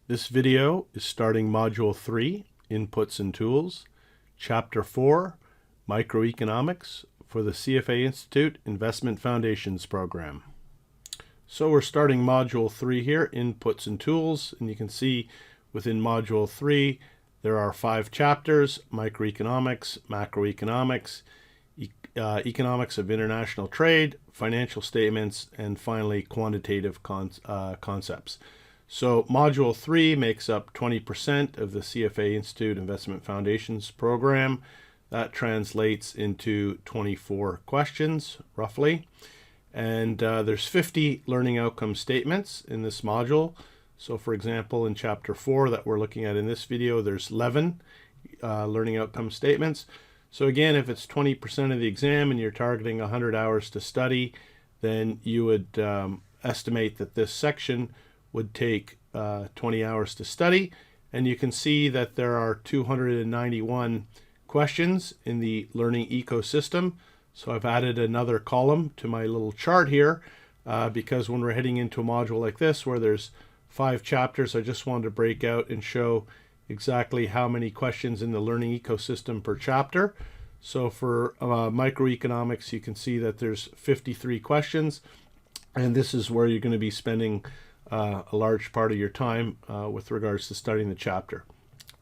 This video is starting Module 3, Inputs and Tools, Chapter 4, Microeconomics for the CFA Institute Investment Foundations Program. So we're starting Module 3 here, Inputs and Tools, and you can see within Module 3 there are 5 chapters: Microeconomics, Macroeconomics, Economics of International Trade, Financial Statements, and finally Quantitative Concepts. So Module 3 makes up 20% of the CFA Institute Investment Foundations program. That translates into 24 questions, roughly. And there's 50 learning outcome statements in this module. So for example, in Chapter 4 that we're looking at in this video, there's 11 learning outcome statements. So again, if it's 20% of the exam and you're targeting 100 hours to study, then you would estimate that this section would take 20 hours to study. And you can see that there are 291 questions in the learning ecosystem. So I've added another column to my little chart here because when we're heading into a module like this where there's 5 chapters, I just wanted to break out and show exactly how many questions in the learning ecosystem per chapter. So for microeconomics, you can see that there's 53 questions, and this is where you're going to be spending a large part of your time with regards to studying the chapter.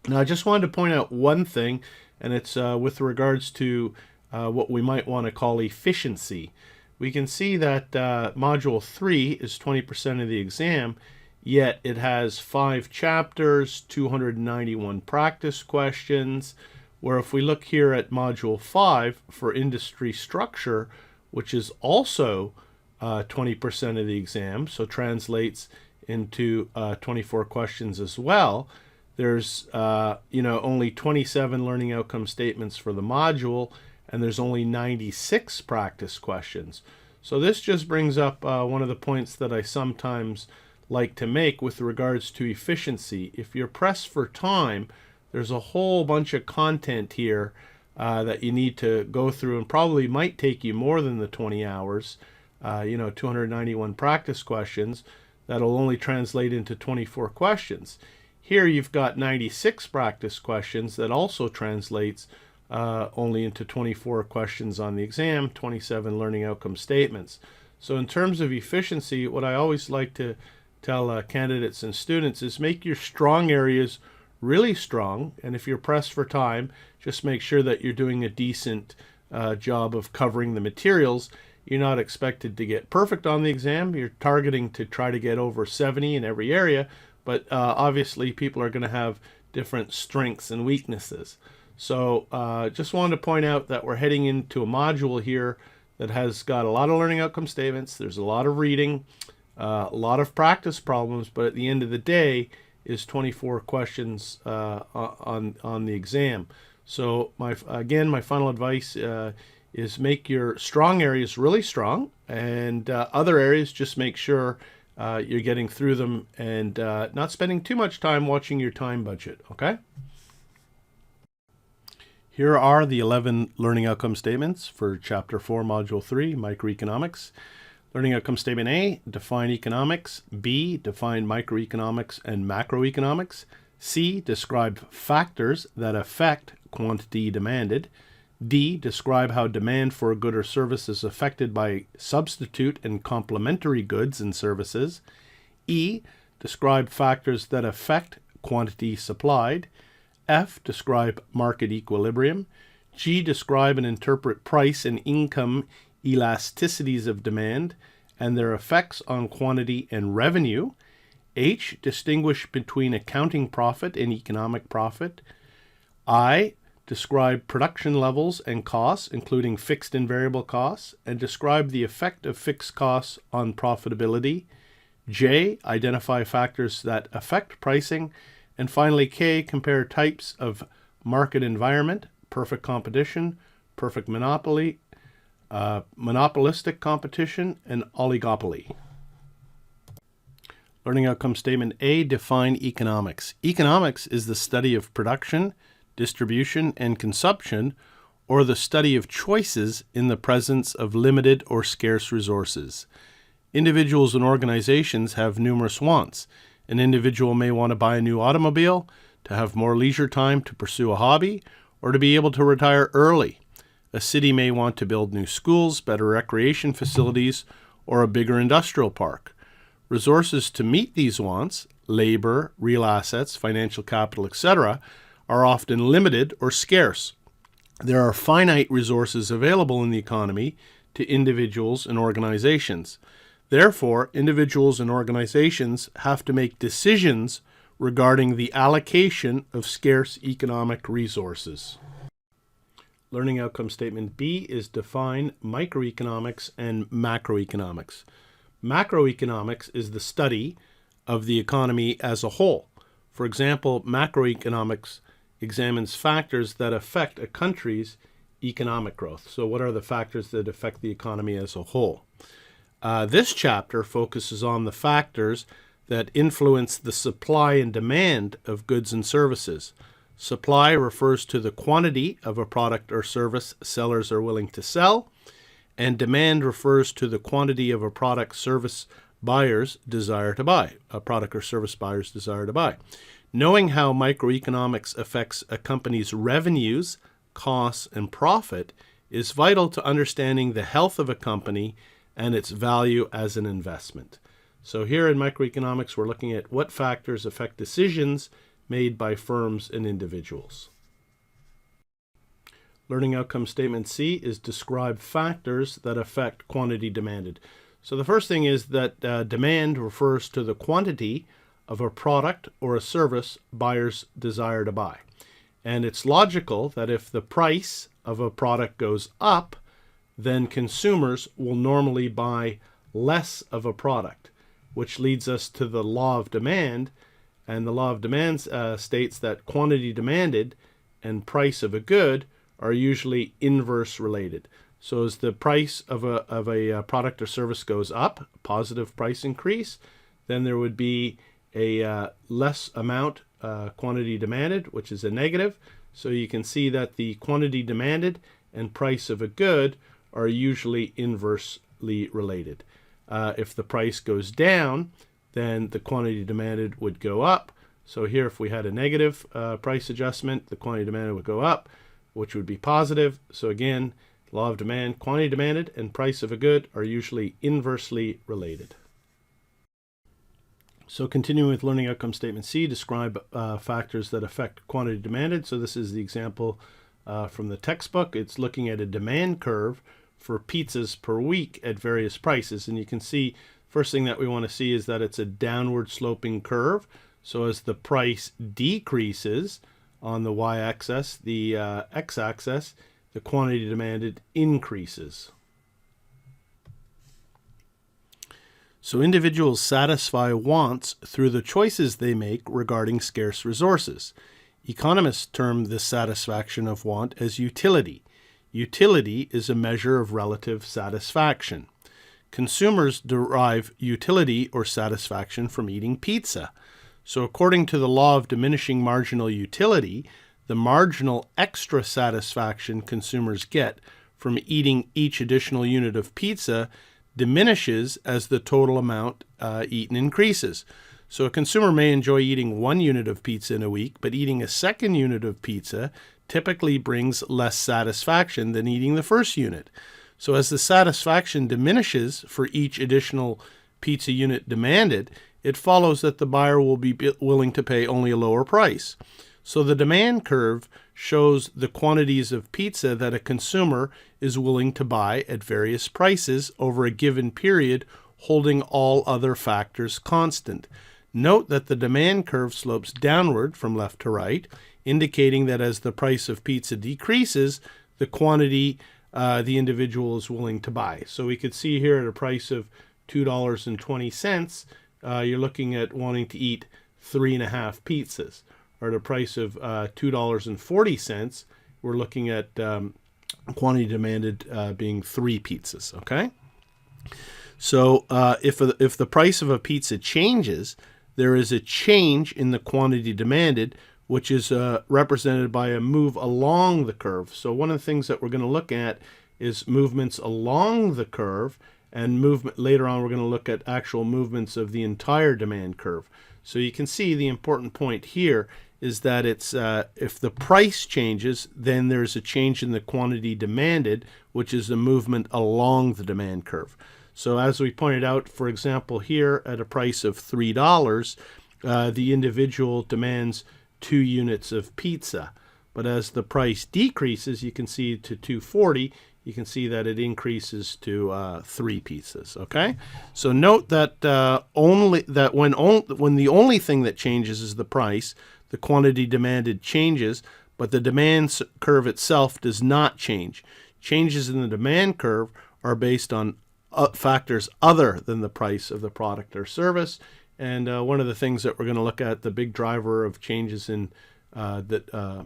Now, I just wanted to point out one thing, and it's with regards to what we might want to call efficiency. We can see that Module 3 is 20% of the exam, yet it has 5 chapters, 291 practice questions, where if we look here at Module 5 for industry structure, which is also 20% of the exam, so translates into 24 questions as well. There's only 27 learning outcome statements for the module, and there's only 96 practice questions. So this just brings up one of the points that I sometimes like to make with regards to efficiency. If you're pressed for time, there's a whole bunch of content here that you need to go through, and probably might take you more than the 20 hours. 291 practice questions that'll only translate into 24 questions. Here you've got 96 practice questions that also translates only into 24 questions on the exam, 27 learning outcome statements. So in terms of efficiency, what I always like to tell candidates and students is make your strong areas really strong, and if you're pressed for time, just make sure that you're doing a decent job of covering the materials. You're not expected to get perfect on the exam. You're targeting to try to get over 70 in every area, but obviously people are going to have different strengths and weaknesses. So just wanted to point out that we're heading into a module here that has got a lot of learning outcome statements. There's a lot of reading, a lot of practice problems, but at the end of the day is 24 questions on the exam. So my final advice is make your strong areas really strong, and other areas just make sure you're getting through them and not spending too much time watching your time budget, okay? Here are the 11 learning outcome statements for Chapter 4, Module 3, Microeconomics. Learning outcome statement A, define economics. B, define microeconomics and macroeconomics. C, describe factors that affect quantity demanded. D, describe how demand for a good or service is affected by substitute and complementary goods and services. E, describe factors that affect quantity supplied. F, describe market equilibrium. G, describe and interpret price and income elasticities of demand and their effects on quantity and revenue. H, distinguish between accounting profit and economic profit. I, describe production levels and costs, including fixed and variable costs, and describe the effect of fixed costs on profitability. J, identify factors that affect pricing. And finally, K, compare types of market environment: perfect competition, perfect monopoly, monopolistic competition, and oligopoly. Learning outcome statement A, define economics. Economics is the study of production, distribution, and consumption, or the study of choices in the presence of limited or scarce resources. Individuals and organizations have numerous wants, An individual may want to buy a new automobile, to have more leisure time to pursue a hobby, or to be able to retire early. A city may want to build new schools, better recreation facilities, or a bigger industrial park. Resources to meet these wants, labor, real assets, financial capital, etc., are often limited or scarce. There are finite resources available in the economy to individuals and organizations. Therefore, individuals and organizations have to make decisions regarding the allocation of scarce economic resources. Learning outcome statement B is define microeconomics and macroeconomics. Macroeconomics is the study of the economy as a whole. For example, macroeconomics examines factors that affect a country's economic growth. So what are the factors that affect the economy as a whole? This chapter focuses on the factors that influence the supply and demand of goods and services. Supply refers to the quantity of a product or service sellers are willing to sell, and demand refers to the quantity of a product service buyers desire to buy, a product or service buyers desire to buy. Knowing how microeconomics affects a company's revenues, costs, and profit is vital to understanding the health of a company and its value as an investment. So here in microeconomics, we're looking at what factors affect decisions made by firms and individuals. Learning outcome statement C is describe factors that affect quantity demanded. So the first thing is that demand refers to the quantity of a product or a service buyers desire to buy. And it's logical that if the price of a product goes up, then consumers will normally buy less of a product, which leads us to the law of demand. And the law of demand states that quantity demanded and price of a good are usually inverse related. So as the price of a product or service goes up, positive price increase, then there would be a less amount quantity demanded, which is a negative. So you can see that the quantity demanded and price of a good are usually inversely related. If the price goes down, then the quantity demanded would go up. So here, if we had a negative price adjustment, the quantity demanded would go up, which would be positive. So again, law of demand, quantity demanded and price of a good are usually inversely related. So continuing with learning outcome statement C, describe factors that affect quantity demanded. So this is the example from the textbook. It's looking at a demand curve for pizzas per week at various prices. And you can see, first thing that we want to see is that it's a downward sloping curve. So as the price decreases on the y-axis, the x-axis, the quantity demanded increases. So individuals satisfy wants through the choices they make regarding scarce resources. Economists term this satisfaction of want as utility. Utility is a measure of relative satisfaction. Consumers derive utility or satisfaction from eating pizza. So according to the law of diminishing marginal utility, the marginal extra satisfaction consumers get from eating each additional unit of pizza diminishes as the total amount eaten increases. So a consumer may enjoy eating 1 unit of pizza in a week, but eating a second unit of pizza typically brings less satisfaction than eating the first unit. So as the satisfaction diminishes for each additional pizza unit demanded, it follows that the buyer will be willing to pay only a lower price. So the demand curve shows the quantities of pizza that a consumer is willing to buy at various prices over a given period, holding all other factors constant. Note that the demand curve slopes downward from left to right, indicating that as the price of pizza decreases, the quantity the individual is willing to buy. So we could see here at a price of $2.20, you're looking at wanting to eat 3.5 pizzas. Or at a price of $2.40, we're looking at quantity demanded being 3 pizzas, okay? So if the price of a pizza changes, there is a change in the quantity demanded, which is represented by a move along the curve. So one of the things that we're going to look at is movements along the curve, and movement later on we're going to look at actual movements of the entire demand curve. So you can see the important point here is that it's if the price changes, then there's a change in the quantity demanded, which is a movement along the demand curve. So as we pointed out, for example, here at a price of $3, the individual demands 2 units of pizza. But as the price decreases, you can see to $2.40, you can see that it increases to 3 pizzas. Okay, so note that when the only thing that changes is the price, the quantity demanded changes, but the demand curve itself does not change. Changes in the demand curve are based on factors other than the price of the product or service. And one of the things that we're going to look at, the big driver of changes in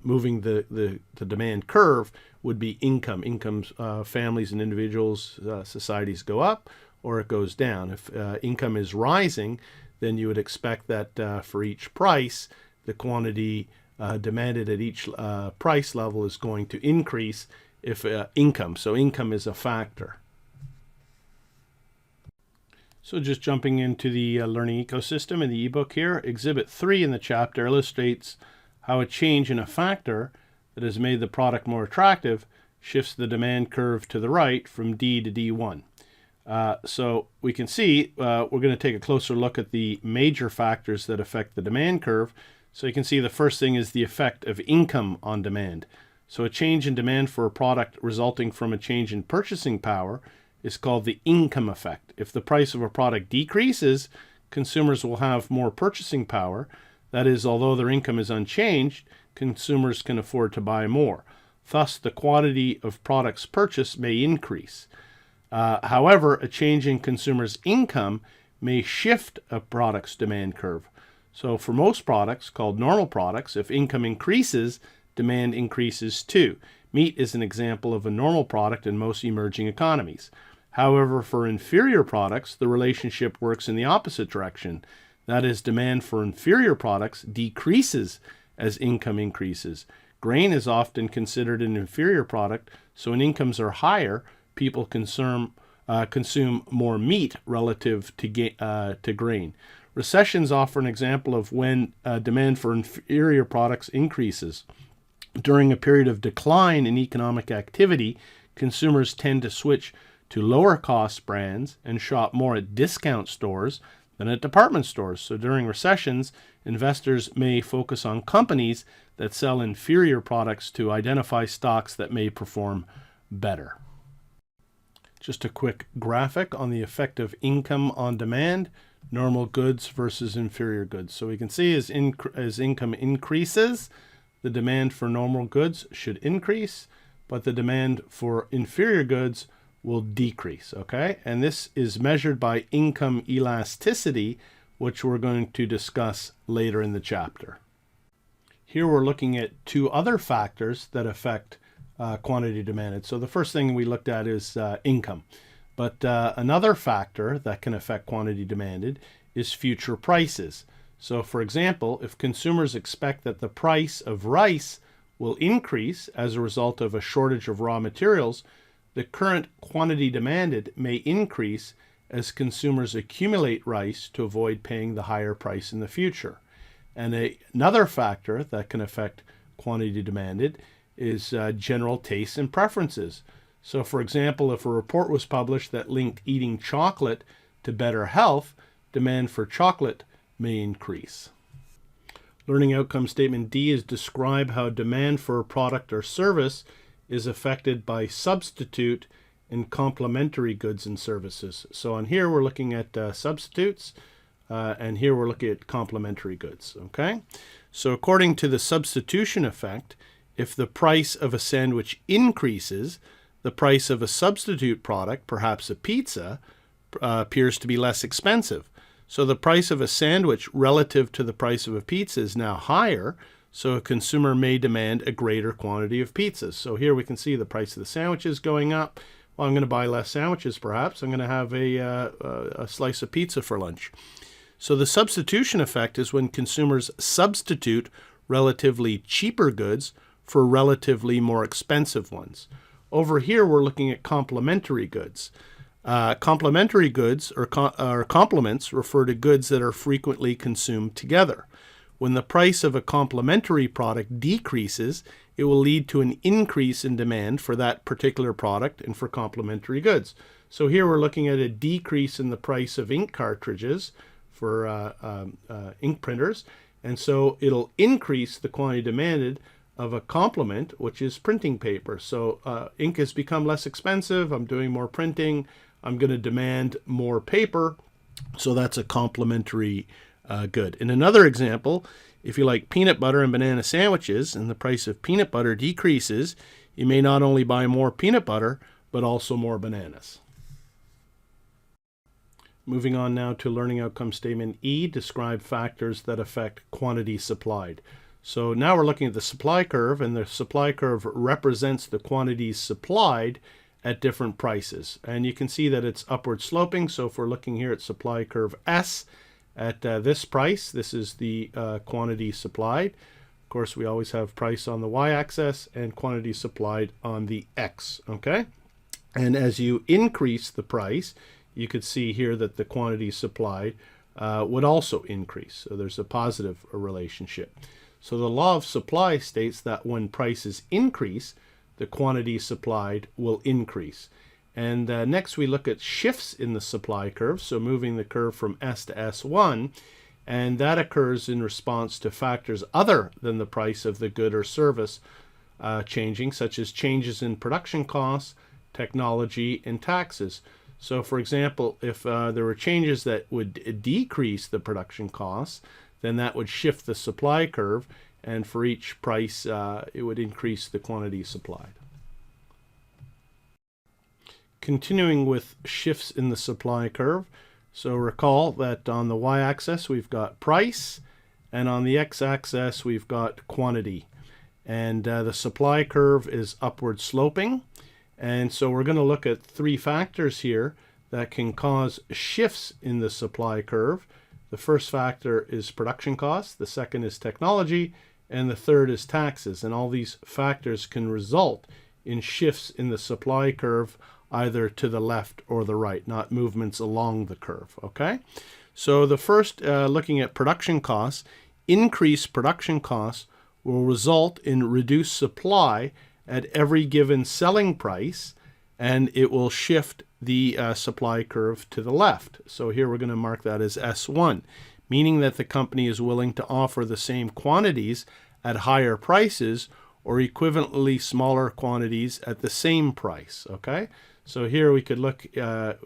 moving the demand curve would be income. Incomes, families and individuals, societies go up or it goes down. If income is rising, then you would expect that for each price, the quantity demanded at each price level is going to increase if income. So income is a factor. So just jumping into the learning ecosystem in the ebook here, Exhibit 3 in the chapter illustrates how a change in a factor that has made the product more attractive shifts the demand curve to the right from D to D1. So we can see we're going to take a closer look at the major factors that affect the demand curve. So you can see the first thing is the effect of income on demand. So a change in demand for a product resulting from a change in purchasing power is called the income effect. If the price of a product decreases, consumers will have more purchasing power. That is, although their income is unchanged, consumers can afford to buy more. Thus, the quantity of products purchased may increase. However, a change in consumers' income may shift a product's demand curve. So for most products, called normal products, if income increases, demand increases too. Meat is an example of a normal product in most emerging economies. However, for inferior products, the relationship works in the opposite direction. That is, demand for inferior products decreases as income increases. Grain is often considered an inferior product, so when incomes are higher, people consume more meat relative to grain. Recessions offer an example of when demand for inferior products increases. During a period of decline in economic activity, consumers tend to switch to lower cost brands and shop more at discount stores than at department stores. So during recessions, investors may focus on companies that sell inferior products to identify stocks that may perform better. Just a quick graphic on the effect of income on demand, normal goods versus inferior goods. So we can see as income increases, the demand for normal goods should increase, but the demand for inferior goods will decrease, okay? And this is measured by income elasticity, which we're going to discuss later in the chapter. Here we're looking at 2 other factors that affect quantity demanded. So the first thing we looked at is income. But another factor that can affect quantity demanded is future prices. So for example, if consumers expect that the price of rice will increase as a result of a shortage of raw materials, the current quantity demanded may increase as consumers accumulate rice to avoid paying the higher price in the future. And another factor that can affect quantity demanded is general tastes and preferences. So for example, if a report was published that linked eating chocolate to better health, demand for chocolate may increase. Learning outcome statement D is describe how demand for a product or service is affected by substitute and complementary goods and services. So on here we're looking at substitutes, and here we're looking at complementary goods, okay? So according to the substitution effect, if the price of a sandwich increases, the price of a substitute product, perhaps a pizza, appears to be less expensive. So the price of a sandwich relative to the price of a pizza is now higher, so a consumer may demand a greater quantity of pizzas. So here we can see the price of the sandwiches going up. Well, I'm going to buy less sandwiches perhaps. I'm going to have a slice of pizza for lunch. So the substitution effect is when consumers substitute relatively cheaper goods for relatively more expensive ones. Over here, we're looking at complementary goods. Complementary goods or complements refer to goods that are frequently consumed together. When the price of a complementary product decreases, it will lead to an increase in demand for that particular product and for complementary goods. So here we're looking at a decrease in the price of ink cartridges for ink printers, and so it'll increase the quantity demanded of a complement, which is printing paper. So ink has become less expensive, I'm doing more printing, I'm going to demand more paper, so that's a complementary good. In another example, if you like peanut butter and banana sandwiches and the price of peanut butter decreases, you may not only buy more peanut butter, but also more bananas. Moving on now to Learning Outcome Statement E, describe factors that affect quantity supplied. So now we're looking at the supply curve, and the supply curve represents the quantities supplied at different prices. And you can see that it's upward sloping. So if we're looking here at supply curve S at this price, this is the quantity supplied. Of course, we always have price on the y-axis and quantity supplied on the x, okay? And as you increase the price, you could see here that the quantity supplied would also increase. So there's a positive relationship. So the law of supply states that when prices increase, the quantity supplied will increase. And next we look at shifts in the supply curve, so moving the curve from S to S1, and that occurs in response to factors other than the price of the good or service changing, such as changes in production costs, technology, and taxes. So for example, if there were changes that would decrease the production costs, then that would shift the supply curve, and for each price it would increase the quantity supplied. Continuing with shifts in the supply curve, so recall that on the y-axis we've got price, and on the x-axis we've got quantity, and the supply curve is upward sloping. And so we're going to look at three factors here that can cause shifts in the supply curve. The first factor is production costs, the second is technology, and the third is taxes. And all these factors can result in shifts in the supply curve either to the left or the right, not movements along the curve, okay? So the first, looking at production costs, increased production costs will result in reduced supply at every given selling price, and it will shift the supply curve to the left. So here we're going to mark that as S1, meaning that the company is willing to offer the same quantities at higher prices or equivalently smaller quantities at the same price, okay? So here we could look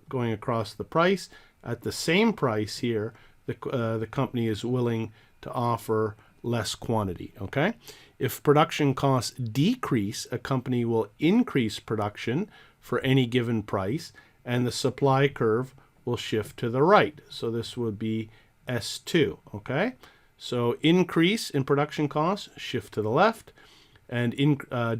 going across the price. At the same price here, the company is willing to offer less quantity, okay? If production costs decrease, a company will increase production for any given price, and the supply curve will shift to the right. So this would be S2, okay? So increase in production costs, shift to the left, and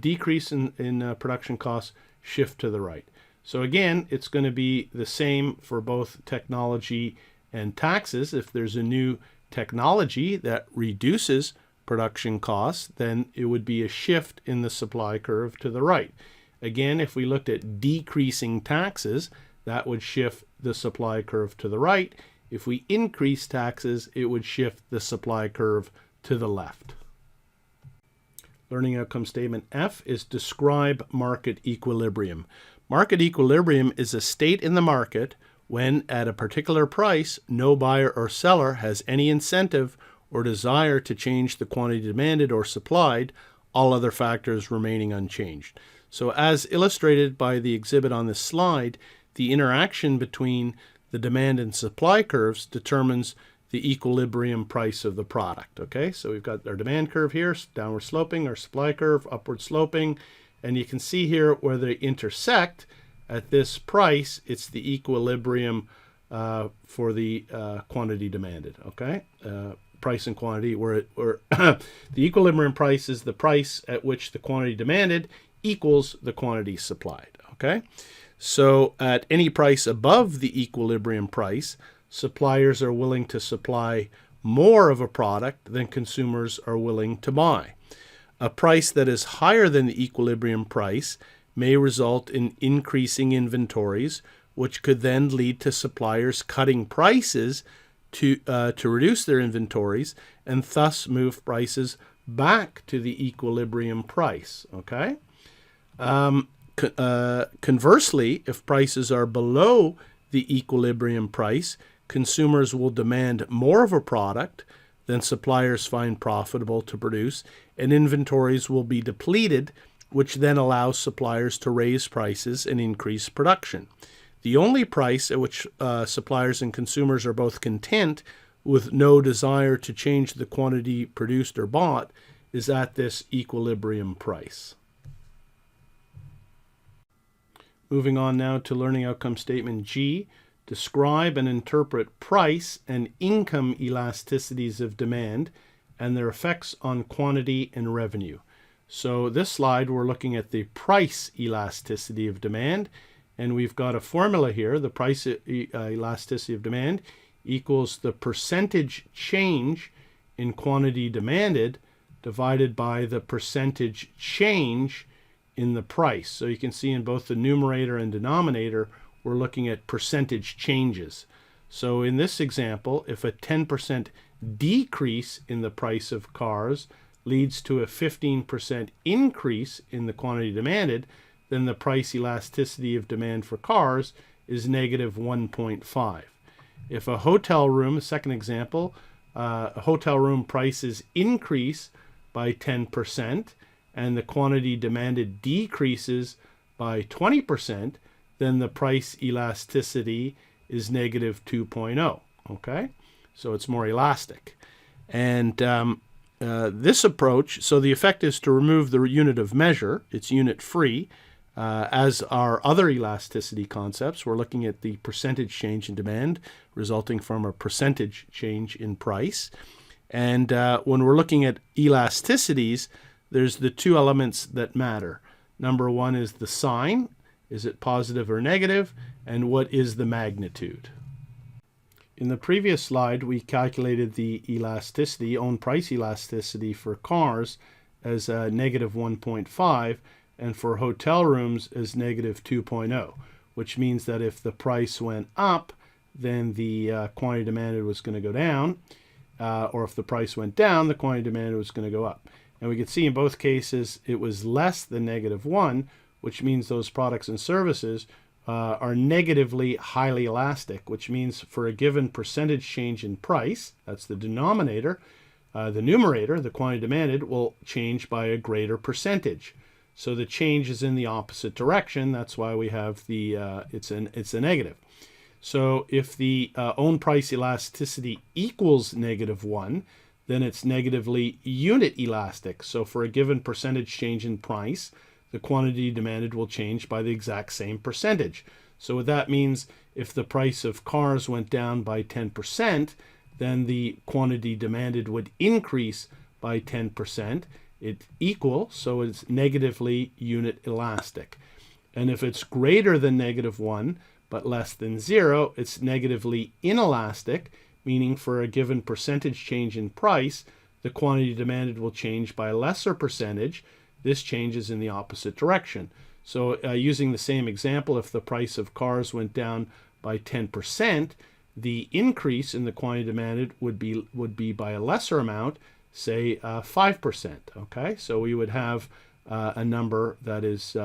decrease in production costs, shift to the right. So again, it's going to be the same for both technology and taxes. If there's a new technology that reduces production costs, then it would be a shift in the supply curve to the right. Again, if we looked at decreasing taxes, that would shift the supply curve to the right. If we increase taxes, it would shift the supply curve to the left. Learning Outcome Statement F is describe market equilibrium. Market equilibrium is a state in the market when, at a particular price, no buyer or seller has any incentive or desire to change the quantity demanded or supplied, all other factors remaining unchanged. So as illustrated by the exhibit on this slide, the interaction between the demand and supply curves determines the equilibrium price of the product. Okay, so we've got our demand curve here, downward sloping, our supply curve, upward sloping, and you can see here where they intersect at this price, it's the equilibrium for the quantity demanded. Okay, price and quantity, where the equilibrium price is the price at which the quantity demanded equals the quantity supplied. Okay, so at any price above the equilibrium price, suppliers are willing to supply more of a product than consumers are willing to buy. A price that is higher than the equilibrium price may result in increasing inventories, which could then lead to suppliers cutting prices to reduce their inventories and thus move prices back to the equilibrium price. Okay. Conversely, if prices are below the equilibrium price, consumers will demand more of a product than suppliers find profitable to produce, and inventories will be depleted, which then allows suppliers to raise prices and increase production. The only price at which suppliers and consumers are both content with no desire to change the quantity produced or bought is at this equilibrium price. Moving on now to Learning Outcome Statement G, describe and interpret price and income elasticities of demand and their effects on quantity and revenue. So this slide, we're looking at the price elasticity of demand, and we've got a formula here. The price elasticity of demand equals the percentage change in quantity demanded divided by the percentage change in the price. So you can see in both the numerator and denominator, we're looking at percentage changes. So in this example, if a 10% decrease in the price of cars leads to a 15% increase in the quantity demanded, then the price elasticity of demand for cars is negative 1.5. If a hotel room, second example, a hotel room prices increase by 10% and the quantity demanded decreases by 20%, then the price elasticity is negative 2.0. Okay, so it's more elastic. And this approach, so the effect is to remove the unit of measure, it's unit free. As our other elasticity concepts, we're looking at the percentage change in demand resulting from a percentage change in price. And when we're looking at elasticities, there's the two elements that matter. Number one is the sign. Is it positive or negative? And what is the magnitude? In the previous slide, we calculated the elasticity, own price elasticity for cars as negative 1.5 and for hotel rooms as negative 2.0, which means that if the price went up, then the quantity demanded was going to go down, or if the price went down, the quantity demanded was going to go up. And we could see in both cases it was less than negative 1, which means those products and services are negatively highly elastic, which means for a given percentage change in price, that's the denominator, the numerator, the quantity demanded, will change by a greater percentage. So the change is in the opposite direction. That's why we have the, it's a negative. So if the own price elasticity equals negative 1, then it's negatively unit elastic. So for a given percentage change in price, the quantity demanded will change by the exact same percentage. So what that means, if the price of cars went down by 10%, then the quantity demanded would increase by 10%. It's equal, so it's negatively unit elastic. And if it's greater than negative 1, but less than 0, it's negatively inelastic, meaning for a given percentage change in price, the quantity demanded will change by a lesser percentage. This changes in the opposite direction. So using the same example, if the price of cars went down by 10%, the increase in the quantity demanded would be by a lesser amount, say 5%. Okay, so we would have a number that is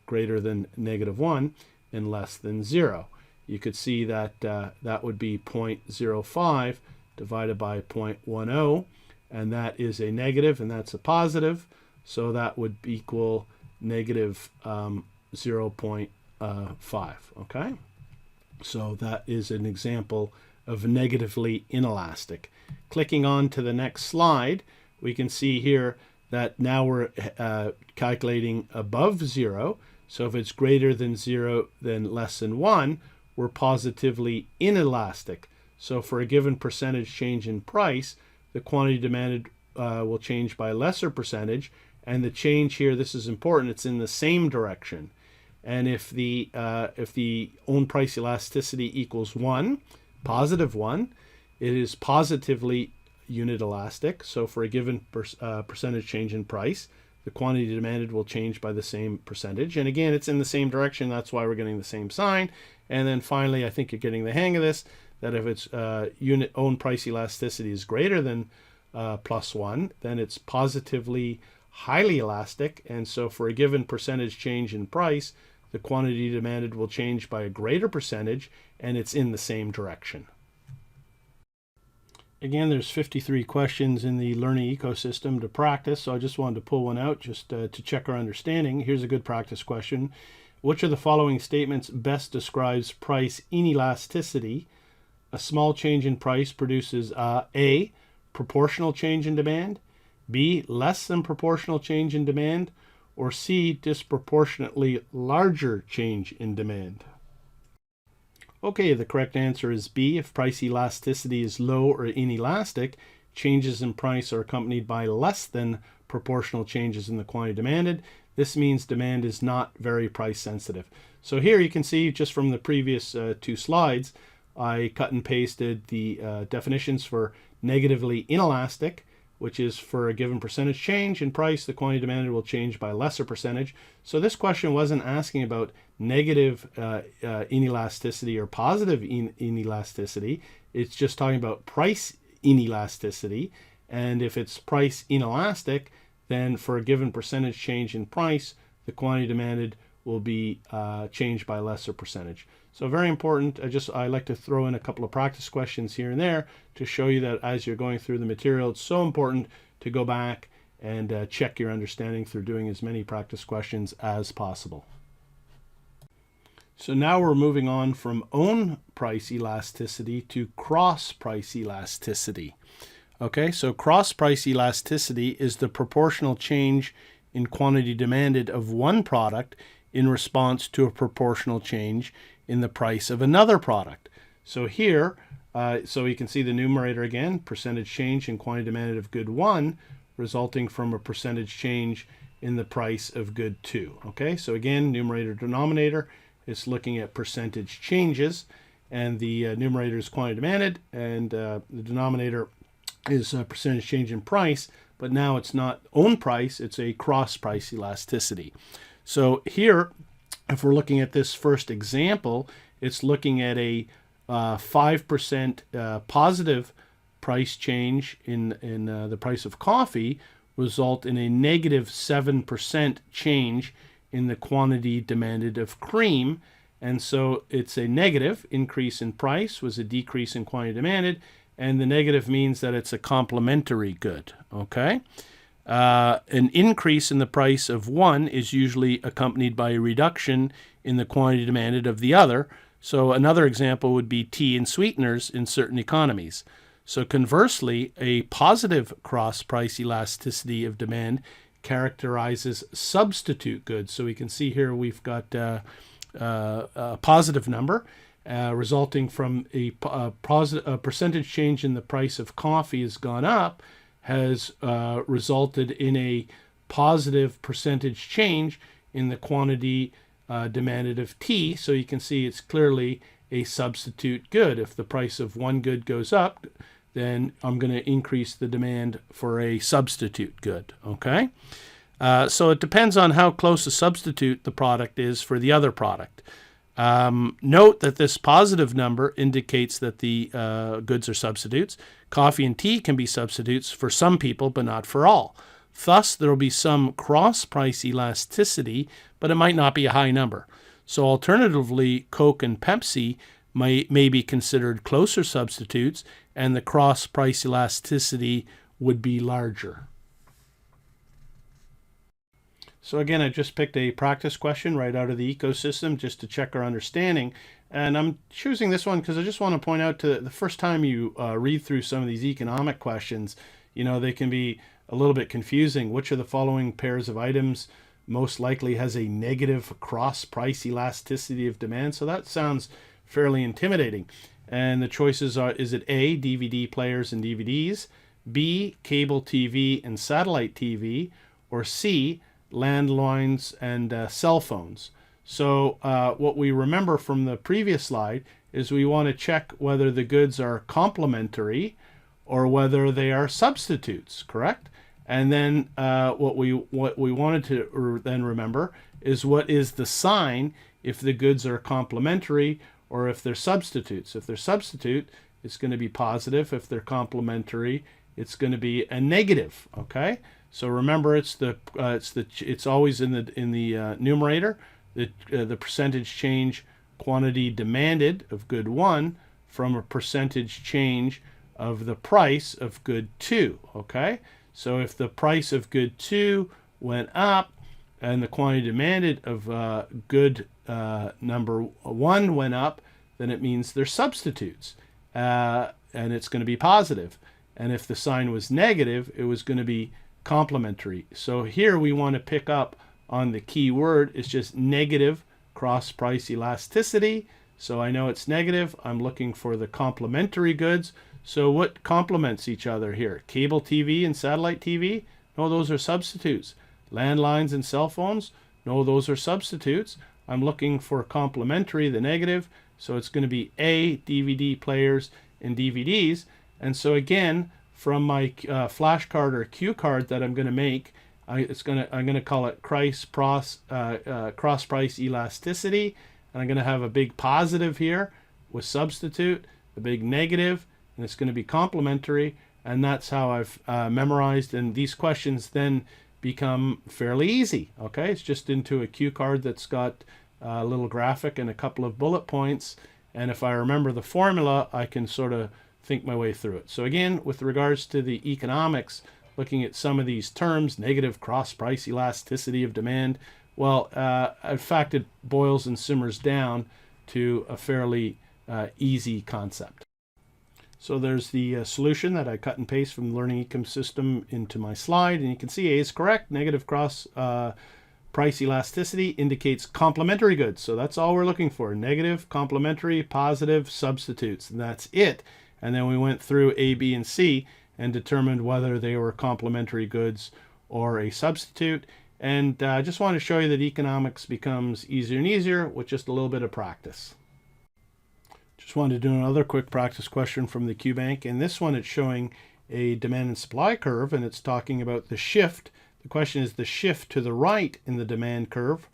greater than negative 1 and less than 0. You could see that that would be 0.05 divided by 0.10, and that is a negative and that's a positive. So that would equal negative 0.5, okay? So that is an example of negatively inelastic. Clicking on to the next slide, we can see here that now we're calculating above 0. So if it's greater than 0, then less than 1, we're positively inelastic. So for a given percentage change in price, the quantity demanded will change by a lesser percentage. And the change here, this is important, it's in the same direction. And if the own price elasticity equals 1, positive 1, it is positively unit elastic. So for a given percentage change in price, the quantity demanded will change by the same percentage. And again, it's in the same direction. That's why we're getting the same sign. And then finally, I think you're getting the hang of this, that if its unit own price elasticity is greater than +1, then it's positively highly elastic. And so for a given percentage change in price, the quantity demanded will change by a greater percentage, and it's in the same direction. Again, there's 53 questions in the learning ecosystem to practice, so I just wanted to pull one out just to check our understanding. Here's a good practice question. Which of the following statements best describes price inelasticity? A small change in price produces A, proportional change in demand, B, less than proportional change in demand, or C, disproportionately larger change in demand? Okay, the correct answer is B. If price elasticity is low or inelastic, changes in price are accompanied by less than proportional changes in the quantity demanded. This means demand is not very price sensitive. So here you can see just from the previous two slides, I cut and pasted the definitions for negatively inelastic, which is for a given percentage change in price, the quantity demanded will change by a lesser percentage. So this question wasn't asking about negative inelasticity or positive inelasticity. It's just talking about price inelasticity. And if it's price inelastic, then for a given percentage change in price, the quantity demanded will be changed by a lesser percentage. So very important. I like to throw in a couple of practice questions here and there to show you that as you're going through the material, it's so important to go back and check your understanding through doing as many practice questions as possible. So now we're moving on from own price elasticity to cross price elasticity. Okay, so cross price elasticity is the proportional change in quantity demanded of one product in response to a proportional change in the price of another product. So here, so you can see the numerator again, percentage change in quantity demanded of good 1, resulting from a percentage change in the price of good 2. Okay, so again, numerator denominator is looking at percentage changes, and the numerator is quantity demanded, and the denominator is a percentage change in price, but now it's not own price, it's a cross price elasticity. So here, if we're looking at this first example, it's looking at a 5% positive price change in the price of coffee result in a negative 7% change in the quantity demanded of cream. And so it's a negative increase in price was a decrease in quantity demanded, and the negative means that it's a complementary good. Okay. An increase in the price of one is usually accompanied by a reduction in the quantity demanded of the other. So another example would be tea and sweeteners in certain economies. So conversely, a positive cross-price elasticity of demand characterizes substitute goods. So we can see here we've got a positive number resulting from a percentage change in the price of coffee has gone up, has resulted in a positive percentage change in the quantity demanded of tea. So you can see it's clearly a substitute good. If the price of one good goes up, then I'm going to increase the demand for a substitute good. Okay? So it depends on how close a substitute the product is for the other product. Note that this positive number indicates that the goods are substitutes. Coffee and tea can be substitutes for some people, but not for all. Thus, there will be some cross-price elasticity, but it might not be a high number. So alternatively, Coke and Pepsi may be considered closer substitutes, and the cross-price elasticity would be larger. So again, I just picked a practice question right out of the ecosystem just to check our understanding. And I'm choosing this one because I just want to point out to the first time you read through some of these economic questions, they can be a little bit confusing. Which of the following pairs of items most likely has a negative cross-price elasticity of demand? So that sounds fairly intimidating. And the choices are, is it A, DVD players and DVDs, B, cable TV and satellite TV, or C, landlines and cell phones? So what we remember from the previous slide is we want to check whether the goods are complementary or whether they are substitutes, correct? And then what we wanted to then remember is what is the sign if the goods are complementary or if they're substitutes. If they're substitute, it's going to be positive. If they're complementary, it's going to be a negative. Okay, so remember, it's always in the numerator. The percentage change quantity demanded of good 1 from a percentage change of the price of good 2. Okay, so if the price of good 2 went up and the quantity demanded of good number 1 went up, then it means they're substitutes, and it's going to be positive. And if the sign was negative, it was going to be complementary. So here we want to pick up on the key word. It's just negative cross price elasticity. So I know it's negative. I'm looking for the complementary goods. So what complements each other here? Cable TV and satellite TV? No, those are substitutes. Landlines and cell phones? No, those are substitutes. I'm looking for complementary, the negative. So it's going to be A, DVD players and DVDs. And so again, from my flashcard or cue card that I'm going to make, I'm going to call it cross price elasticity, and I'm going to have a big positive here with substitute, a big negative, and it's going to be complementary, and that's how I've memorized. And these questions then become fairly easy. Okay, it's just into a cue card that's got a little graphic and a couple of bullet points, and if I remember the formula, I can sort of think my way through it. So again, with regards to the economics, looking at some of these terms, negative cross price elasticity of demand, well, in fact, it boils and simmers down to a fairly easy concept. So there's the solution that I cut and paste from the Learning Ecosystem into my slide, and you can see A is correct. Negative cross price elasticity indicates complementary goods. So that's all we're looking for: negative, complementary, positive, substitutes, and that's it. And then we went through A, B, and C and determined whether they were complementary goods or a substitute. And I just want to show you that economics becomes easier and easier with just a little bit of practice. Just wanted to do another quick practice question from the QBank. And this one, it's showing a demand and supply curve, and it's talking about the shift. The question is, the shift to the right in the demand curve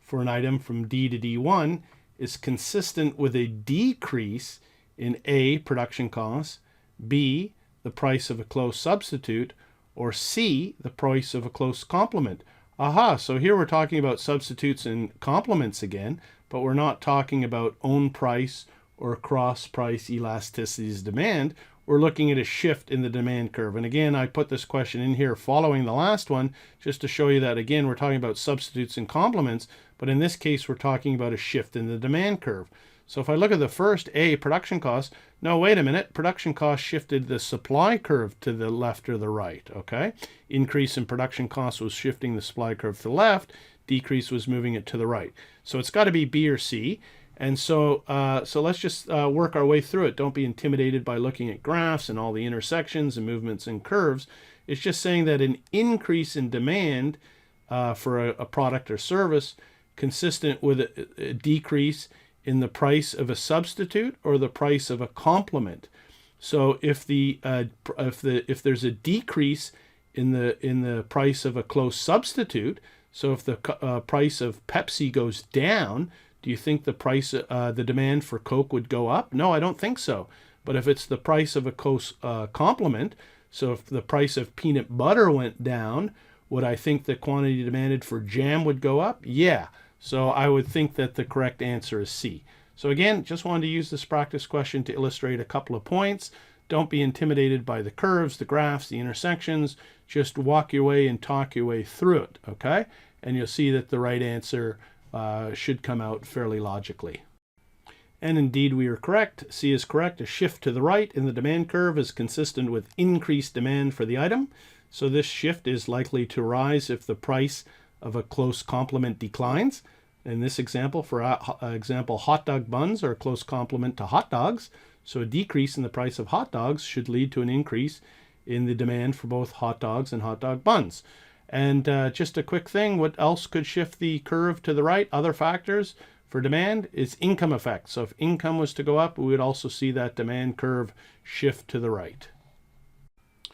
for an item from D to D1 is consistent with a decrease in A, production costs, B, the price of a close substitute, or C, the price of a close complement. Aha, so here we're talking about substitutes and complements again, but we're not talking about own price or cross price elasticities demand. We're looking at a shift in the demand curve. And again, I put this question in here following the last one just to show you that, again, we're talking about substitutes and complements, but in this case, we're talking about a shift in the demand curve. So if I look at the first, A, production costs, no, wait a minute, production costs shifted the supply curve to the left or the right, okay? Increase in production costs was shifting the supply curve to the left, decrease was moving it to the right. So it's got to be B or C. And so let's just work our way through it. Don't be intimidated by looking at graphs and all the intersections and movements and curves. It's just saying that an increase in demand for a product or service consistent with a decrease in the price of a substitute or the price of a complement. So if there's a decrease in the price of a close substitute, so if the price of Pepsi goes down, do you think the demand for Coke would go up? No, I don't think so. But if it's the price of a close complement, so if the price of peanut butter went down, would I think the quantity demanded for jam would go up? Yeah. So I would think that the correct answer is C. So again, just wanted to use this practice question to illustrate a couple of points. Don't be intimidated by the curves, the graphs, the intersections. Just walk your way and talk your way through it, okay? And you'll see that the right answer should come out fairly logically. And indeed, we are correct. C is correct. A shift to the right in the demand curve is consistent with increased demand for the item. So this shift is likely to rise if the price of a close complement declines. In this example, for example, hot dog buns are a close complement to hot dogs. So a decrease in the price of hot dogs should lead to an increase in the demand for both hot dogs and hot dog buns. And just a quick thing, what else could shift the curve to the right? Other factors for demand is income effect. So if income was to go up, we would also see that demand curve shift to the right.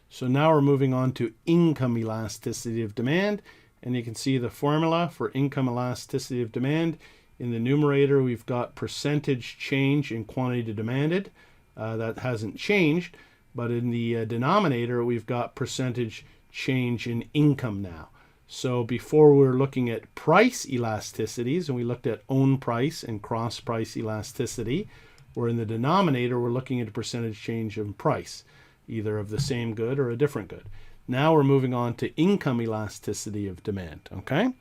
So now we're moving on to income elasticity of demand. And you can see the formula for income elasticity of demand In the numerator, we've got percentage change in quantity demanded. That hasn't changed. But in the denominator, we've got percentage change in income now. So before we were looking at price elasticities, and we looked at own price and cross price elasticity, where in the denominator, we're looking at a percentage change in price, either of the same good or a different good. Now we're moving on to income elasticity of demand, okay?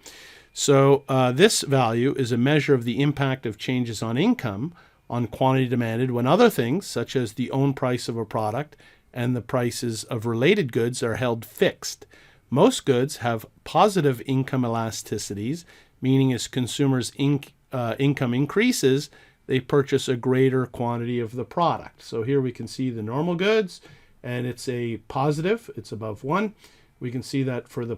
So this value is a measure of the impact of changes on income on quantity demanded when other things, such as the own price of a product and the prices of related goods, are held fixed. Most goods have positive income elasticities, meaning as consumers' income increases, they purchase a greater quantity of the product. So here we can see the normal goods, and it's a positive, it's above 1. We can see that for the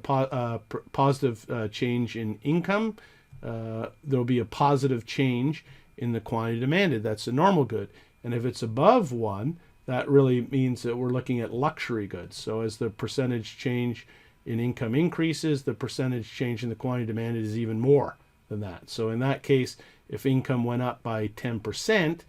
positive change in income, there'll be a positive change in the quantity demanded. That's a normal good. And if it's above 1, that really means that we're looking at luxury goods. So as the percentage change in income increases, the percentage change in the quantity demanded is even more than that. So in that case, if income went up by 10%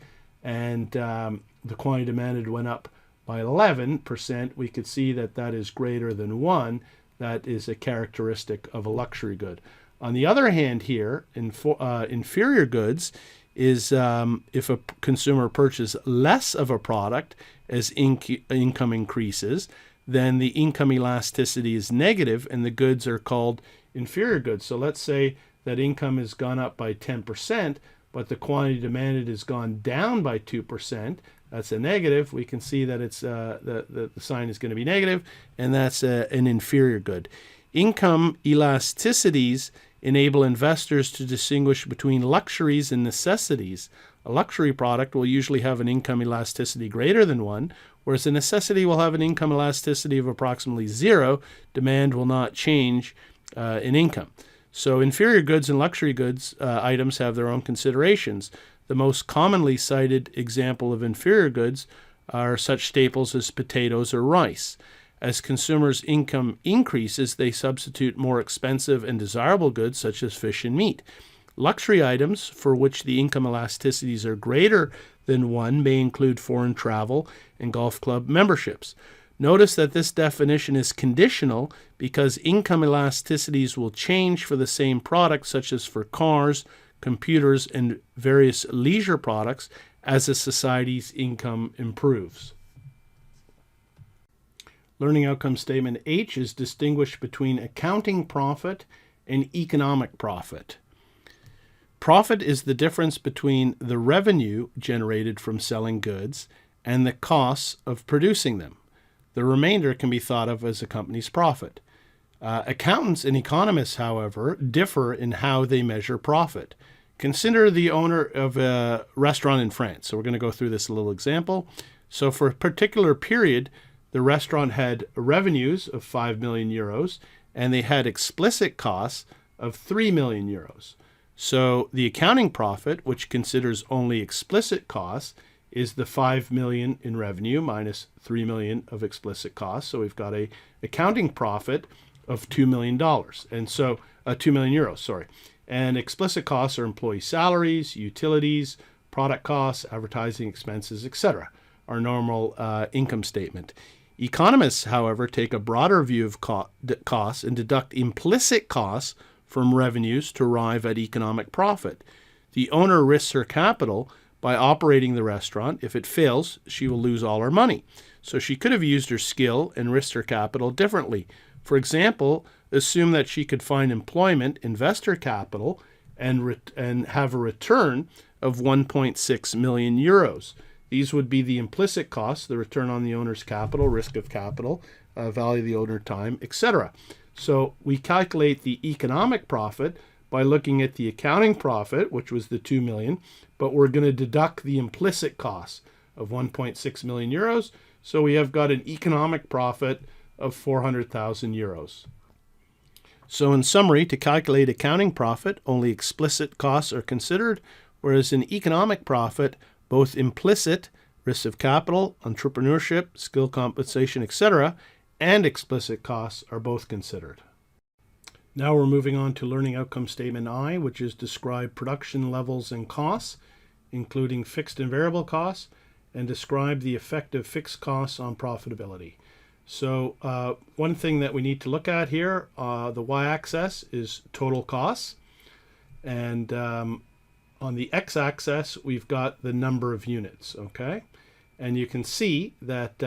and the quantity demanded went up by 11%, we could see that that is greater than 1. That is a characteristic of a luxury good. On the other hand here, inferior goods is if a consumer purchases less of a product as income increases, then the income elasticity is negative and the goods are called inferior goods. So let's say that income has gone up by 10%, but the quantity demanded has gone down by 2%. That's a negative. We can see that it's the sign is going to be negative, and that's an inferior good. Income elasticities enable investors to distinguish between luxuries and necessities. A luxury product will usually have an income elasticity greater than 1, whereas a necessity will have an income elasticity of approximately 0. Demand will not change in income. So inferior goods and luxury goods items have their own considerations. The most commonly cited example of inferior goods are such staples as potatoes or rice. As consumers' income increases, they substitute more expensive and desirable goods such as fish and meat. Luxury items for which the income elasticities are greater than 1 may include foreign travel and golf club memberships. Notice that this definition is conditional because income elasticities will change for the same product, such as for cars, computers, and various leisure products as a society's income improves. Learning outcome statement H is distinguished between accounting profit and economic profit. Profit is the difference between the revenue generated from selling goods and the costs of producing them. The remainder can be thought of as a company's profit. Accountants and economists, however, differ in how they measure profit. Consider the owner of a restaurant in France. So we're going to go through this little example. So for a particular period, the restaurant had revenues of 5 million euros, and they had explicit costs of 3 million euros. So the accounting profit, which considers only explicit costs, is the 5 million in revenue minus 3 million of explicit costs. So we've got a accounting profit of $2 million. And so 2 million euros, sorry. And explicit costs are employee salaries, utilities, product costs, advertising expenses, etc. Our normal income statement. Economists, however, take a broader view of costs and deduct implicit costs from revenues to arrive at economic profit. The owner risks her capital by operating the restaurant. If it fails, she will lose all her money. So she could have used her skill and risked her capital differently. For example, assume that she could find employment, invest her capital, and have a return of 1.6 million euros. These would be the implicit costs, the return on the owner's capital, risk of capital, value of the owner time, etc. So we calculate the economic profit by looking at the accounting profit, which was the 2 million, but we're going to deduct the implicit costs of 1.6 million euros. So we have got an economic profit of 400,000 euros. So in summary, to calculate accounting profit, only explicit costs are considered, whereas in economic profit, both implicit, risk of capital, entrepreneurship, skill compensation, etc., and explicit costs are both considered. Now we're moving on to Learning Outcome Statement I, which is describe production levels and costs, including fixed and variable costs, and describe the effect of fixed costs on profitability. So one thing that we need to look at here, the y-axis is total costs, and on the x-axis we've got the number of units, okay? And you can see that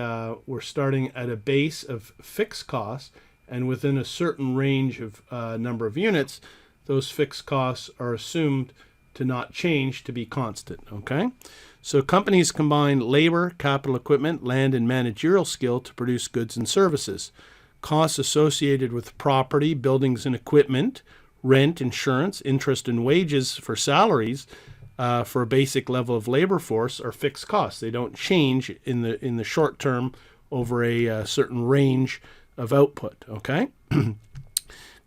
we're starting at a base of fixed costs, and within a certain range of number of units, those fixed costs are assumed to not change, to be constant, okay? So companies combine labor, capital equipment, land, and managerial skill to produce goods and services. Costs associated with property, buildings and equipment, rent, insurance, interest, and wages for salaries for a basic level of labor force are fixed costs. They don't change in the short term over a certain range of output, okay?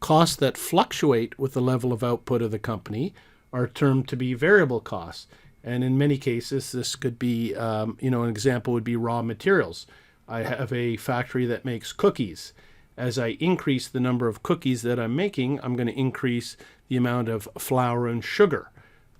Costs that fluctuate with the level of output of the company are termed to be variable costs. And in many cases, this could be, an example would be raw materials. I have a factory that makes cookies. As I increase the number of cookies that I'm making, I'm going to increase the amount of flour and sugar.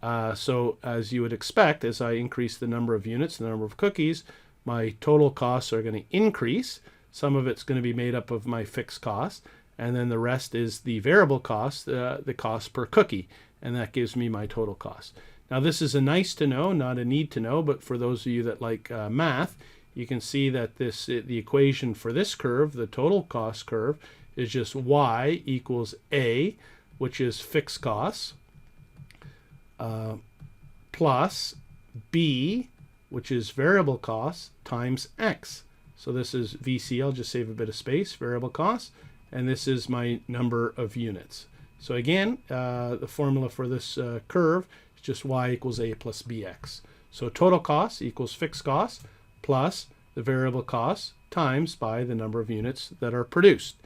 So as you would expect, as I increase the number of units, the number of cookies, my total costs are going to increase. Some of it's going to be made up of my fixed costs, and then the rest is the variable cost, the cost per cookie, and that gives me my total cost. Now this is a nice to know, not a need to know, but for those of you that like math, you can see that the equation for this curve, the total cost curve, is just y equals a, which is fixed costs, plus b, which is variable costs, times x. So this is VC, I'll just save a bit of space, variable costs, and this is my number of units. So again, the formula for this curve is just y equals a plus bx. So total costs equals fixed costs plus the variable costs times by the number of units that are produced.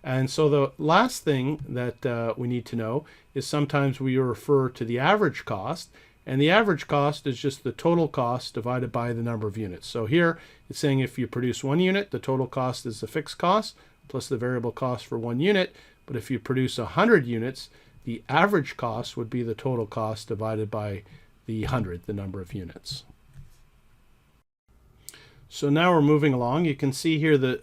And so the last thing that we need to know is sometimes we refer to the average cost, and the average cost is just the total cost divided by the number of units. So here it's saying if you produce 1 unit, the total cost is the fixed cost plus the variable cost for 1 unit. But if you produce 100 units, the average cost would be the total cost divided by the 100, the number of units. So now we're moving along. You can see here that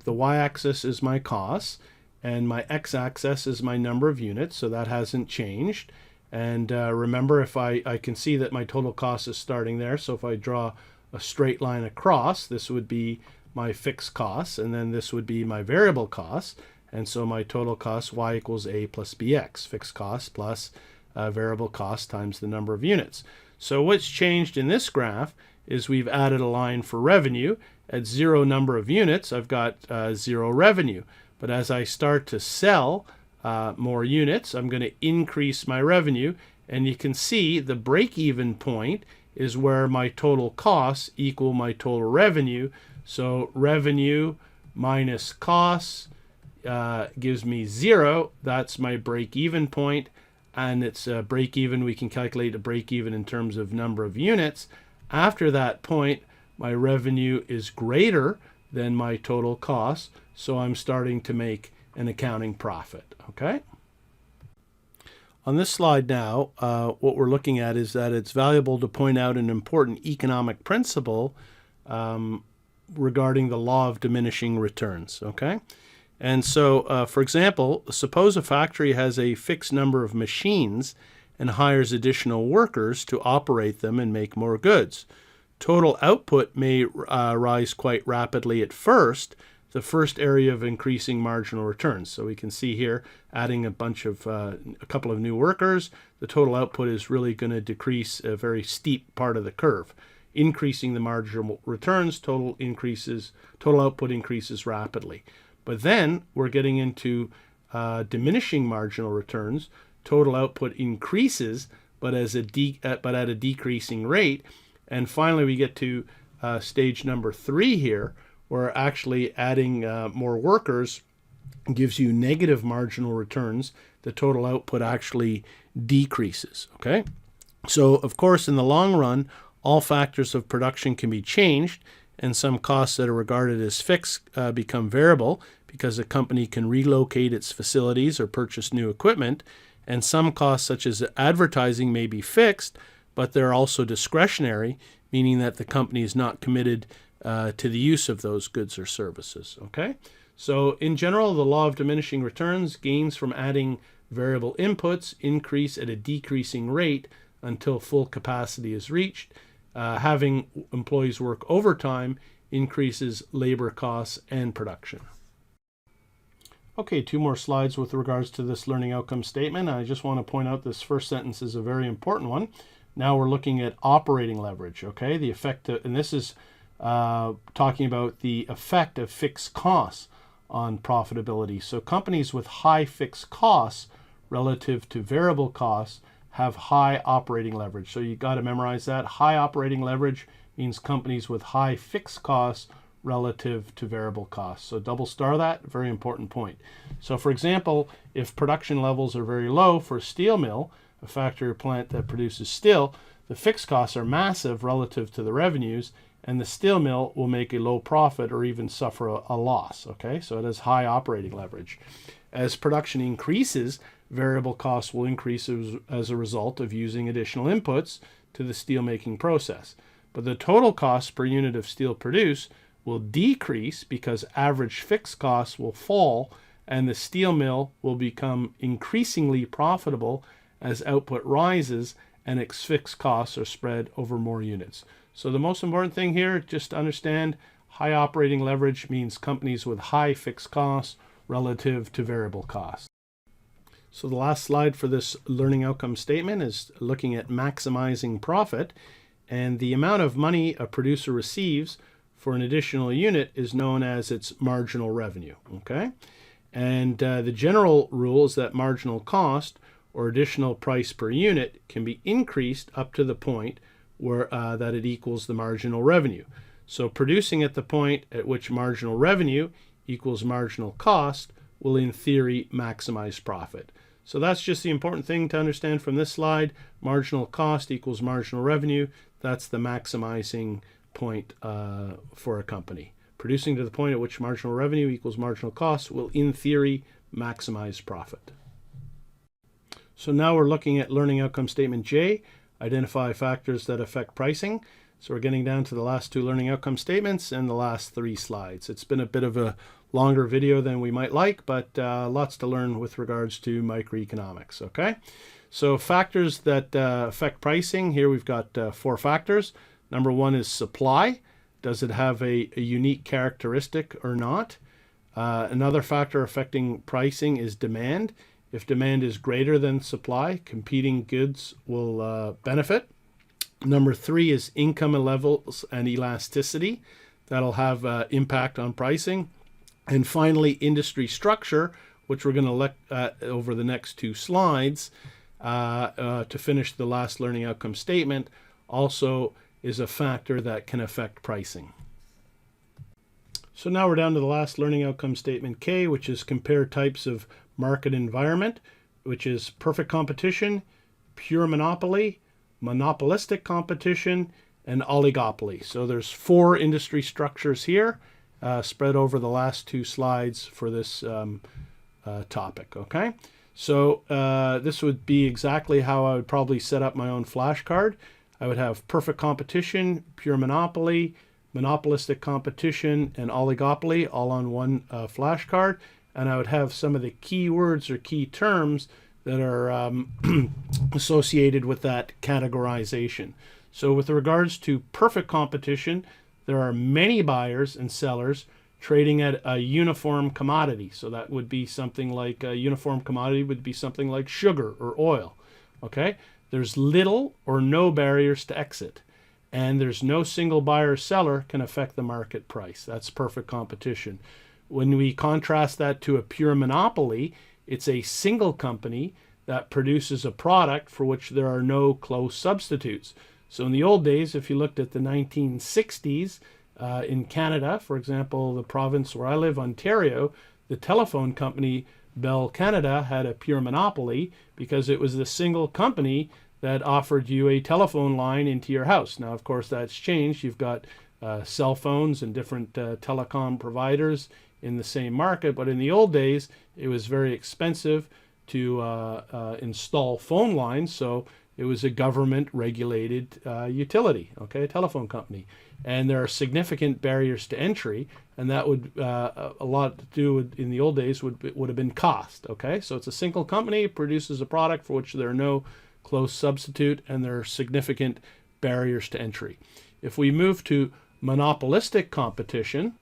the y-axis is my costs, and my x-axis is my number of units, so that hasn't changed. And remember, if I can see that my total cost is starting there, so if I draw a straight line across, this would be my fixed costs, and then this would be my variable costs. And so my total cost, y equals a plus bx, fixed costs plus variable cost times the number of units. So what's changed in this graph is we've added a line for revenue. At 0 number of units, I've got 0 revenue. But as I start to sell more units, I'm going to increase my revenue. And you can see the break-even point is where my total costs equal my total revenue. So revenue minus costs gives me 0. That's my break-even point. And it's a break-even. We can calculate a break-even in terms of number of units. After that point, my revenue is greater than my total costs, so I'm starting to make an accounting profit, okay? On this slide now, what we're looking at is that it's valuable to point out an important economic principle regarding the law of diminishing returns, okay? And so, for example, suppose a factory has a fixed number of machines and hires additional workers to operate them and make more goods. Total output may rise quite rapidly at first, the first area of increasing marginal returns. So we can see here, adding a couple of new workers, the total output is really going to decrease a very steep part of the curve. Increasing the marginal returns, total output increases rapidly. But then we're getting into diminishing marginal returns. Total output increases, but at a decreasing rate. And finally, we get to stage number 3 here, where actually adding more workers gives you negative marginal returns. The total output actually decreases, okay? So, of course, in the long run, all factors of production can be changed, and some costs that are regarded as fixed become variable because a company can relocate its facilities or purchase new equipment, and some costs such as advertising may be fixed, but they're also discretionary, meaning that the company is not committed to the use of those goods or services. Okay, so in general, the law of diminishing returns, gains from adding variable inputs increase at a decreasing rate until full capacity is reached. Having employees work overtime increases labor costs and production. Okay, 2 more slides with regards to this learning outcome statement. I just want to point out this first sentence is a very important one. Now we're looking at operating leverage, okay? The effect of, and this is talking about the effect of fixed costs on profitability. So companies with high fixed costs relative to variable costs have high operating leverage. So you got to memorize that. High operating leverage means companies with high fixed costs relative to variable costs. So double star that, very important point. So for example, if production levels are very low for a steel mill, a factory or plant that produces steel, the fixed costs are massive relative to the revenues, and the steel mill will make a low profit or even suffer a loss. Okay, so it has high operating leverage. As production increases, variable costs will increase as a result of using additional inputs to the steel making process. But the total cost per unit of steel produced will decrease because average fixed costs will fall, and the steel mill will become increasingly profitable as output rises and its fixed costs are spread over more units. So the most important thing here, just to understand, high operating leverage means companies with high fixed costs relative to variable costs. So the last slide for this learning outcome statement is looking at maximizing profit, and the amount of money a producer receives for an additional unit is known as its marginal revenue, okay? And the general rule is that marginal cost or additional price per unit can be increased up to the point where that it equals the marginal revenue. So producing at the point at which marginal revenue equals marginal cost will in theory maximize profit. So that's just the important thing to understand from this slide. Marginal cost equals marginal revenue. That's the maximizing point for a company. Producing to the point at which marginal revenue equals marginal cost will in theory maximize profit. So now we're looking at learning outcome statement J, identify factors that affect pricing. So we're getting down to the last 2 learning outcome statements and the last 3 slides. It's been a bit of a longer video than we might like, but lots to learn with regards to microeconomics, okay? So factors that affect pricing, here we've got 4 factors. Number 1 is supply. Does it have a unique characteristic or not? Another factor affecting pricing is demand. If demand is greater than supply, competing goods will benefit. Number 3 is income levels and elasticity. That'll have impact on pricing. And finally, industry structure, which we're going to look at over the next 2 slides to finish the last learning outcome statement, also is a factor that can affect pricing. So now we're down to the last learning outcome statement K, which is compare types of market environment, which is perfect competition, pure monopoly, monopolistic competition, and oligopoly. So there's 4 industry structures here spread over the last 2 slides for this topic, okay? So this would be exactly how I would probably set up my own flashcard. I would have perfect competition, pure monopoly, monopolistic competition, and oligopoly all on one flashcard. And I would have some of the key words or key terms that are associated with that categorization. So with regards to perfect competition, there are many buyers and sellers trading at a uniform commodity. So that would be something like a uniform commodity would be something like sugar or oil, okay? There's little or no barriers to exit, and there's no single buyer or seller can affect the market price. That's perfect competition. When we contrast that to a pure monopoly, it's a single company that produces a product for which there are no close substitutes. So in the old days, if you looked at the 1960s in Canada, for example, the province where I live, Ontario, the telephone company Bell Canada had a pure monopoly because it was the single company that offered you a telephone line into your house. Now, of course, that's changed. You've got cell phones and different telecom providers in the same market. But in the old days, it was very expensive to install phone lines, so it was a government-regulated utility, okay, a telephone company. And there are significant barriers to entry, and that would a lot to do with, in the old days, would have been cost, okay? So it's a single company, produces a product for which there are no close substitute, and there are significant barriers to entry. If we move to monopolistic competition,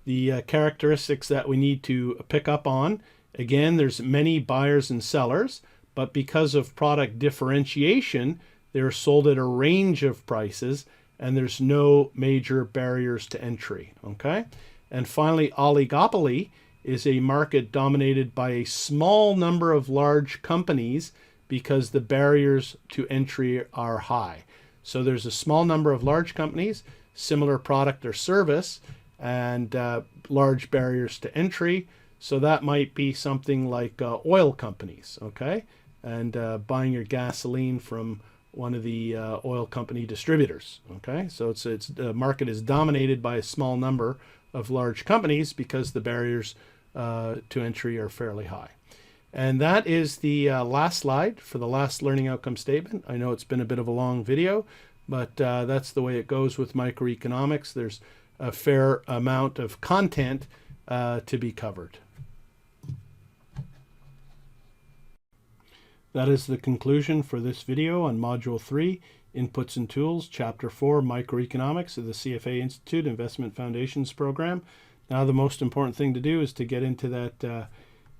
the characteristics that we need to pick up on, again, there's many buyers and sellers, but because of product differentiation, they're sold at a range of prices, and there's no major barriers to entry, okay? And finally, oligopoly is a market dominated by a small number of large companies because the barriers to entry are high. So there's a small number of large companies, similar product or service, and large barriers to entry. So that might be something like oil companies, okay? And buying your gasoline from one of the oil company distributors, okay? So the market is dominated by a small number of large companies because the barriers to entry are fairly high. And that is the last slide for the last learning outcome statement. I know it's been a bit of a long video, but that's the way it goes with microeconomics. There's a fair amount of content to be covered. That is the conclusion for this video on Module 3, Inputs and Tools, Chapter 4, Microeconomics of the CFA Institute Investment Foundations Program. Now the most important thing to do is to get into that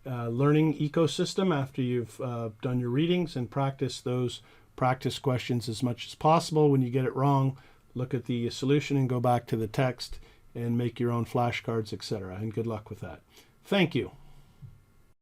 learning ecosystem after you've done your readings and practice those practice questions as much as possible. When you get it wrong, look at the solution and go back to the text and make your own flashcards, etc. And good luck with that. Thank you.